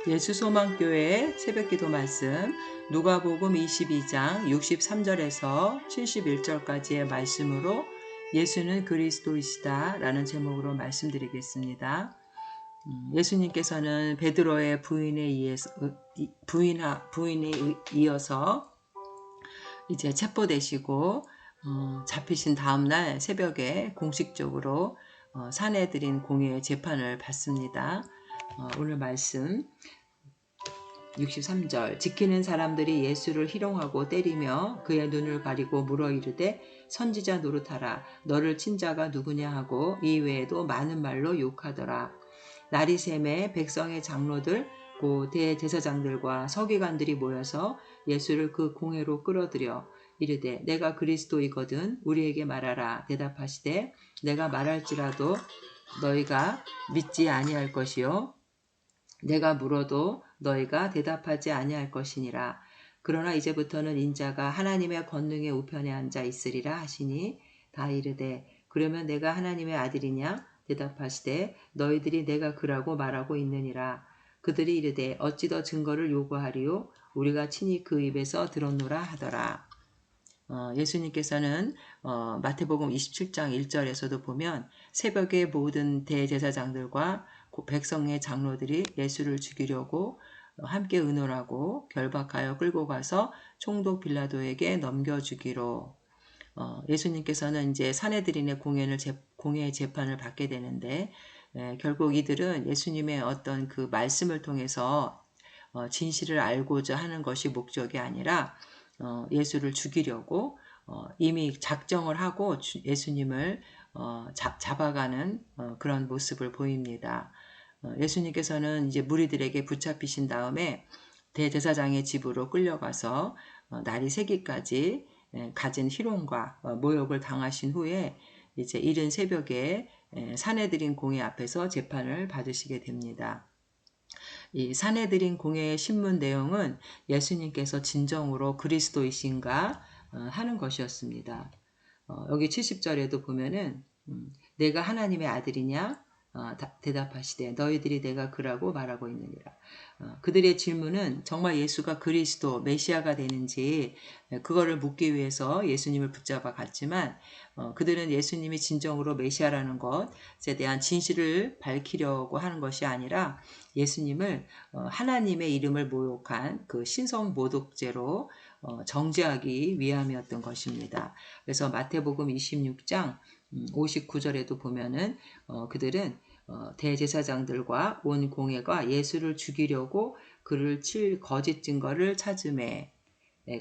예수소망교회 새벽기도 말씀 누가복음 22장 63절에서 71절까지의 말씀으로 예수는 그리스도이시다 라는 제목으로 말씀드리겠습니다. 예수님께서는 베드로의 부인에 이어서 이제 체포되시고 잡히신 다음날 새벽에 공식적으로 사내들인 공회의 재판을 받습니다. 오늘 말씀 63절 지키는 사람들이 예수를 희롱하고 때리며 그의 눈을 가리고 물어 이르되 선지자 노릇하라 너를 친 자가 누구냐 하고 이외에도 많은 말로 욕하더라. 날이 새매 백성의 장로들 고 대제사장들과 서기관들이 모여서 예수를 그 공회로 끌어들여 이르되 내가 그리스도이거든 우리에게 말하라. 대답하시되 내가 말할지라도 너희가 믿지 아니할 것이요 내가 물어도 너희가 대답하지 아니할 것이니라. 그러나 이제부터는 인자가 하나님의 권능의 우편에 앉아 있으리라 하시니 다 이르되 그러면 내가 하나님의 아들이냐 대답하시되 너희들이 내가 그라고 말하고 있느니라. 그들이 이르되 어찌 더 증거를 요구하리요 우리가 친히 그 입에서 들었노라 하더라. 예수님께서는 마태복음 27장 1절에서도 보면 새벽에 모든 대제사장들과 백성의 장로들이 예수를 죽이려고 함께 의논하고 결박하여 끌고 가서 총독 빌라도에게 넘겨주기로 예수님께서는 이제 사내들인의 공회의 재판을 받게 되는데 결국 이들은 예수님의 어떤 그 말씀을 통해서 진실을 알고자 하는 것이 목적이 아니라 예수를 죽이려고 이미 작정을 하고 예수님을 잡아가는 그런 모습을 보입니다. 예수님께서는 이제 무리들에게 붙잡히신 다음에 대제사장의 집으로 끌려가서 날이 새기까지 갖은 희롱과 모욕을 당하신 후에 이제 이른 새벽에 사내들인 공회 앞에서 재판을 받으시게 됩니다. 이 사내들인 공회의 신문 내용은 예수님께서 진정으로 그리스도이신가 하는 것이었습니다. 여기 70절에도 보면은 내가 하나님의 아들이냐 대답하시되 너희들이 내가 그라고 말하고 있느니라. 그들의 질문은 정말 예수가 그리스도 메시아가 되는지 그거를 묻기 위해서 예수님을 붙잡아 갔지만 그들은 예수님이 진정으로 메시아라는 것에 대한 진실을 밝히려고 하는 것이 아니라 예수님을 하나님의 이름을 모욕한 그 신성 모독죄로 정죄하기 위함이었던 것입니다. 그래서 마태복음 26장 59절에도 보면은 그들은 대제사장들과 온 공회가 예수를 죽이려고 그를 칠 거짓 증거를 찾음에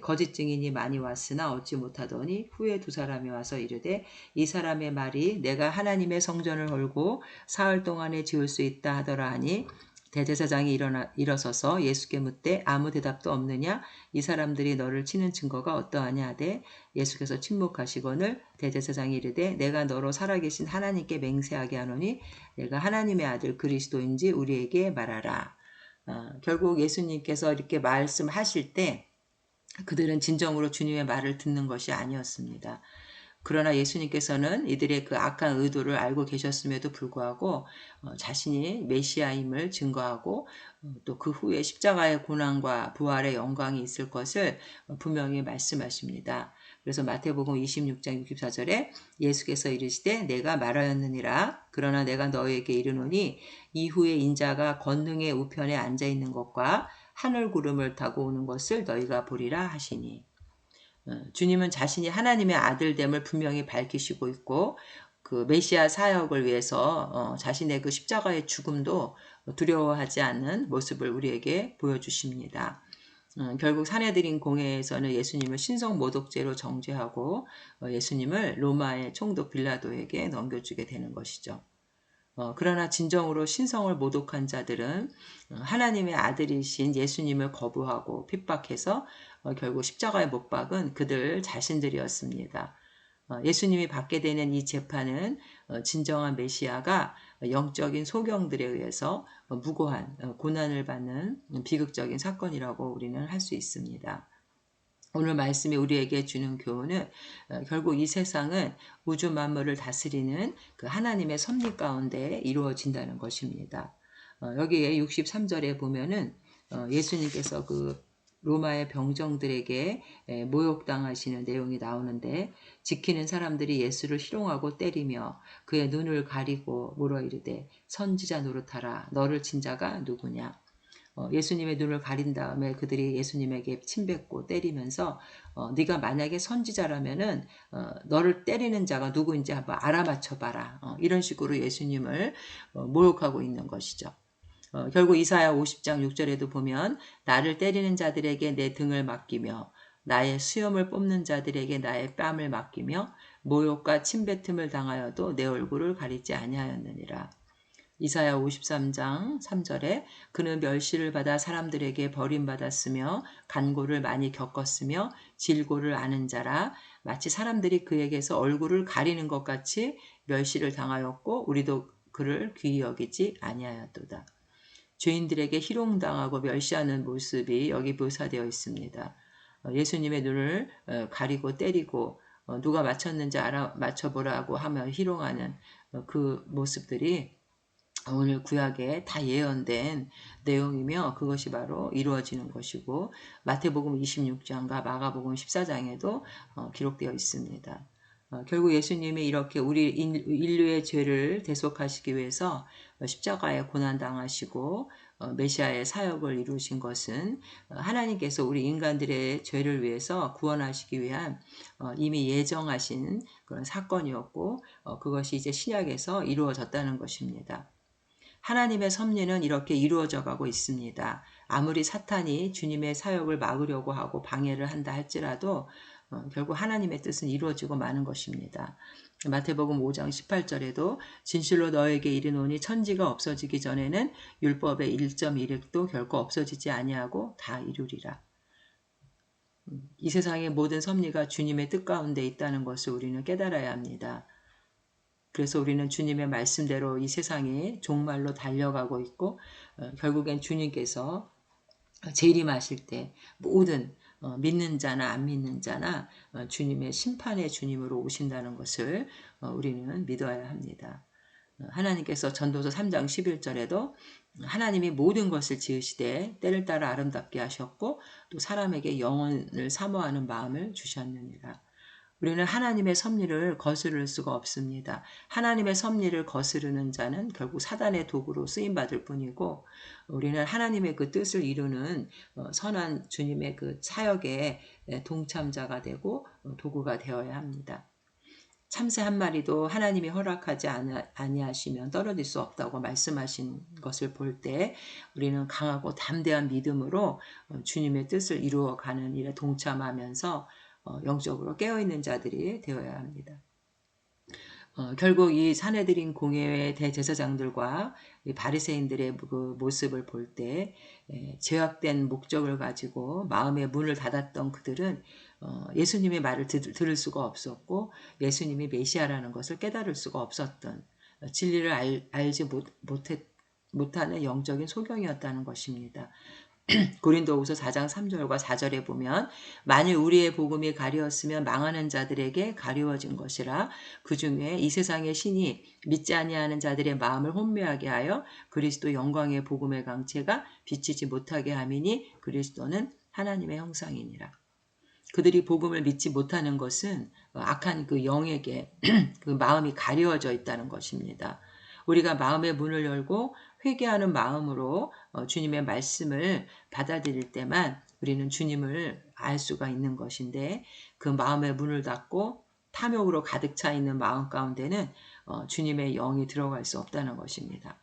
거짓 증인이 많이 왔으나 얻지 못하더니 후에 두 사람이 와서 이르되 이 사람의 말이 내가 하나님의 성전을 헐고 사흘 동안에 지을 수 있다 하더라 하니 대제사장이 일어서서 예수께 묻되 아무 대답도 없느냐 이 사람들이 너를 치는 증거가 어떠하냐 하되 예수께서 침묵하시거늘 대제사장이 이르되 내가 너로 살아계신 하나님께 맹세하게 하노니 내가 하나님의 아들 그리스도인지 우리에게 말하라. 결국 예수님께서 이렇게 말씀하실 때 그들은 진정으로 주님의 말을 듣는 것이 아니었습니다. 그러나 예수님께서는 이들의 그 악한 의도를 알고 계셨음에도 불구하고 자신이 메시아임을 증거하고 또 그 후에 십자가의 고난과 부활의 영광이 있을 것을 분명히 말씀하십니다. 그래서 마태복음 26장 64절에 예수께서 이르시되 내가 말하였느니라 그러나 내가 너희에게 이르노니 이후에 인자가 권능의 우편에 앉아있는 것과 하늘 구름을 타고 오는 것을 너희가 보리라 하시니 주님은 자신이 하나님의 아들됨을 분명히 밝히시고 있고 그 메시아 사역을 위해서 자신의 그 십자가의 죽음도 두려워하지 않는 모습을 우리에게 보여주십니다. 결국 사내들인 공회에서는 예수님을 신성 모독죄로 정죄하고 예수님을 로마의 총독 빌라도에게 넘겨주게 되는 것이죠. 그러나 진정으로 신성을 모독한 자들은 하나님의 아들이신 예수님을 거부하고 핍박해서 결국 십자가에 못 박은 그들 자신들이었습니다. 예수님이 받게 되는 이 재판은 진정한 메시아가 영적인 소경들에 의해서 무고한 고난을 받는 비극적인 사건이라고 우리는 할 수 있습니다. 오늘 말씀이 우리에게 주는 교훈은 결국 이 세상은 우주 만물을 다스리는 그 하나님의 섭리 가운데 이루어진다는 것입니다. 여기에 63절에 보면은 예수님께서 그 로마의 병정들에게 모욕당하시는 내용이 나오는데, 지키는 사람들이 예수를 희롱하고 때리며 그의 눈을 가리고 물어 이르되 선지자 노릇하라 너를 친 자가 누구냐. 예수님의 눈을 가린 다음에 그들이 예수님에게 침뱉고 때리면서 네가 만약에 선지자라면은 너를 때리는 자가 누구인지 한번 알아맞혀 봐라. 이런 식으로 예수님을 모욕하고 있는 것이죠. 결국 이사야 50장 6절에도 보면 나를 때리는 자들에게 내 등을 맡기며 나의 수염을 뽑는 자들에게 나의 뺨을 맡기며 모욕과 침뱉음을 당하여도 내 얼굴을 가리지 아니하였느니라. 이사야 53장 3절에 그는 멸시를 받아 사람들에게 버림받았으며 간고를 많이 겪었으며 질고를 아는 자라 마치 사람들이 그에게서 얼굴을 가리는 것 같이 멸시를 당하였고 우리도 그를 귀히 여기지 아니하였도다. 죄인들에게 희롱당하고 멸시하는 모습이 여기 묘사되어 있습니다. 예수님의 눈을 가리고 때리고 누가 맞췄는지 맞춰보라고 하며 희롱하는 그 모습들이 오늘 구약에 다 예언된 내용이며 그것이 바로 이루어지는 것이고 마태복음 26장과 마가복음 14장에도 기록되어 있습니다. 결국 예수님이 이렇게 우리 인류의 죄를 대속하시기 위해서 십자가에 고난당하시고 메시아의 사역을 이루신 것은 하나님께서 우리 인간들의 죄를 위해서 구원하시기 위한 이미 예정하신 그런 사건이었고 그것이 이제 신약에서 이루어졌다는 것입니다. 하나님의 섭리는 이렇게 이루어져 가고 있습니다. 아무리 사탄이 주님의 사역을 막으려고 하고 방해를 한다 할지라도 결국 하나님의 뜻은 이루어지고 마는 것입니다. 마태복음 5장 18절에도 진실로 너에게 이르노니 천지가 없어지기 전에는 율법의 1.1획도 결코 없어지지 아니하고 다 이루리라. 이 세상의 모든 섭리가 주님의 뜻 가운데 있다는 것을 우리는 깨달아야 합니다. 그래서 우리는 주님의 말씀대로 이 세상이 종말로 달려가고 있고 결국엔 주님께서 재림하실 때 모든 믿는 자나 안 믿는 자나 주님의 심판의 주님으로 오신다는 것을 우리는 믿어야 합니다. 하나님께서 전도서 3장 11절에도 하나님이 모든 것을 지으시되 때를 따라 아름답게 하셨고 또 사람에게 영혼을 사모하는 마음을 주셨느니라. 우리는 하나님의 섭리를 거스를 수가 없습니다. 하나님의 섭리를 거스르는 자는 결국 사단의 도구로 쓰임받을 뿐이고 우리는 하나님의 그 뜻을 이루는 선한 주님의 그 사역에 동참자가 되고 도구가 되어야 합니다. 참새 한 마리도 하나님이 허락하지 아니하시면 떨어질 수 없다고 말씀하신 것을 볼 때 우리는 강하고 담대한 믿음으로 주님의 뜻을 이루어가는 일에 동참하면서 영적으로 깨어있는 자들이 되어야 합니다. 결국 이 사내들인 공회의 대제사장들과 바리새인들의 그 모습을 볼 때 죄악된 목적을 가지고 마음의 문을 닫았던 그들은 예수님의 말을 들을 수가 없었고 예수님이 메시아라는 것을 깨달을 수가 없었던 진리를 알지 못하는 영적인 소경이었다는 것입니다. 고린도후서 4장 3절과 4절에 보면 만일 우리의 복음이 가리웠으면 망하는 자들에게 가리워진 것이라 그 중에 이 세상의 신이 믿지 아니하는 자들의 마음을 혼미하게 하여 그리스도 영광의 복음의 강체가 비치지 못하게 함이니 그리스도는 하나님의 형상이니라. 그들이 복음을 믿지 못하는 것은 악한 그 영에게 그 마음이 가리워져 있다는 것입니다. 우리가 마음의 문을 열고 회개하는 마음으로 주님의 말씀을 받아들일 때만 우리는 주님을 알 수가 있는 것인데 그 마음의 문을 닫고 탐욕으로 가득 차 있는 마음 가운데는 주님의 영이 들어갈 수 없다는 것입니다.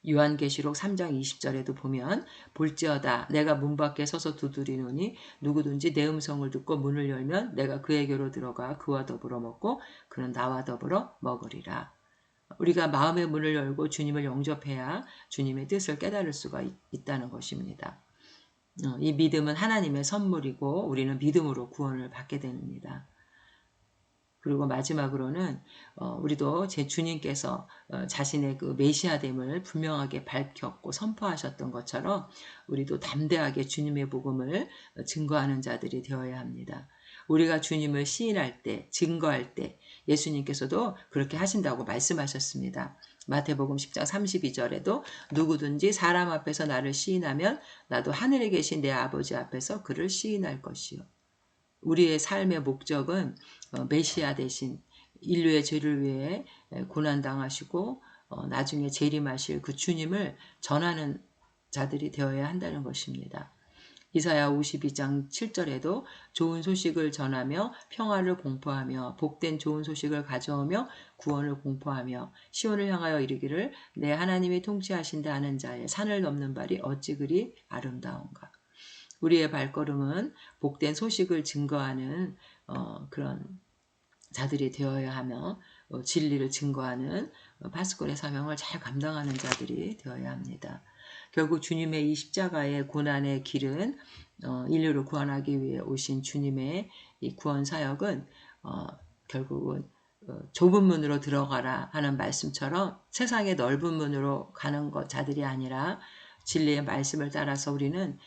요한계시록 3장 20절에도 보면 볼지어다 내가 문 밖에 서서 두드리노니 누구든지 내 음성을 듣고 문을 열면 내가 그에게로 들어가 그와 더불어 먹고 그는 나와 더불어 먹으리라. 우리가 마음의 문을 열고 주님을 영접해야 주님의 뜻을 깨달을 수가 있다는 것입니다. 이 믿음은 하나님의 선물이고 우리는 믿음으로 구원을 받게 됩니다. 그리고 마지막으로는 우리도 제 주님께서 자신의 그 메시아됨을 분명하게 밝혔고 선포하셨던 것처럼 우리도 담대하게 주님의 복음을 증거하는 자들이 되어야 합니다. 우리가 주님을 시인할 때, 증거할 때 예수님께서도 그렇게 하신다고 말씀하셨습니다. 마태복음 10장 32절에도 누구든지 사람 앞에서 나를 시인하면 나도 하늘에 계신 내 아버지 앞에서 그를 시인할 것이요. 우리의 삶의 목적은 메시아 대신 인류의 죄를 위해 고난당하시고 나중에 재림하실 그 주님을 전하는 자들이 되어야 한다는 것입니다. 이사야 52장 7절에도 좋은 소식을 전하며 평화를 공포하며 복된 좋은 소식을 가져오며 구원을 공포하며 시온을 향하여 이르기를 내 하나님이 통치하신다 하는 자의 산을 넘는 발이 어찌 그리 아름다운가. 우리의 발걸음은 복된 소식을 증거하는 그런 자들이 되어야 하며 진리를 증거하는 파수꾼의 사명을 잘 감당하는 자들이 되어야 합니다. 결국 주님의 이 십자가의 고난의 길은 인류를 구원하기 위해 오신 주님의 이 구원 사역은 결국은 좁은 문으로 들어가라 하는 말씀처럼 세상의 넓은 문으로 가는 자들이 아니라 진리의 말씀을 따라서 우리는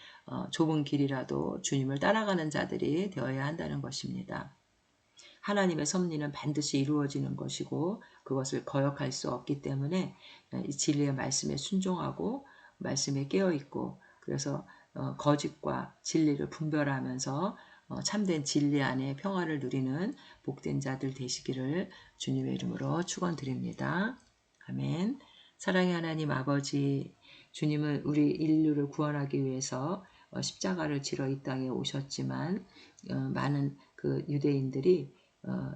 좁은 길이라도 주님을 따라가는 자들이 되어야 한다는 것입니다. 하나님의 섭리는 반드시 이루어지는 것이고 그것을 거역할 수 없기 때문에 이 진리의 말씀에 순종하고 말씀에 깨어있고 그래서 거짓과 진리를 분별하면서 참된 진리 안에 평화를 누리는 복된 자들 되시기를 주님의 이름으로 축원드립니다. 아멘. 사랑의 하나님 아버지, 주님은 우리 인류를 구원하기 위해서 십자가를 지러 이 땅에 오셨지만 많은 그 유대인들이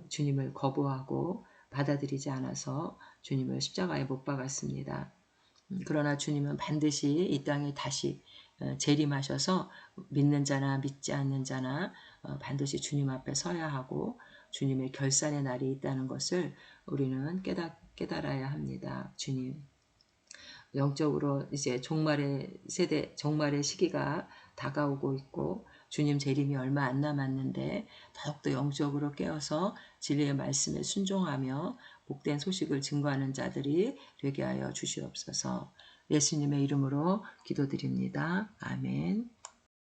주님을 거부하고 받아들이지 않아서 주님을 십자가에 못 박았습니다. 그러나 주님은 반드시 이 땅에 다시 재림하셔서 믿는 자나 믿지 않는 자나 반드시 주님 앞에 서야 하고 주님의 결산의 날이 있다는 것을 우리는 깨달아야 합니다. 주님, 영적으로 이제 종말의 세대, 종말의 시기가 다가오고 있고 주님 재림이 얼마 안 남았는데 더욱더 영적으로 깨어서 진리의 말씀에 순종하며 복된 소식을 증거하는 자들이 되게 하여 주시옵소서. 예수님의 이름으로 기도드립니다. 아멘.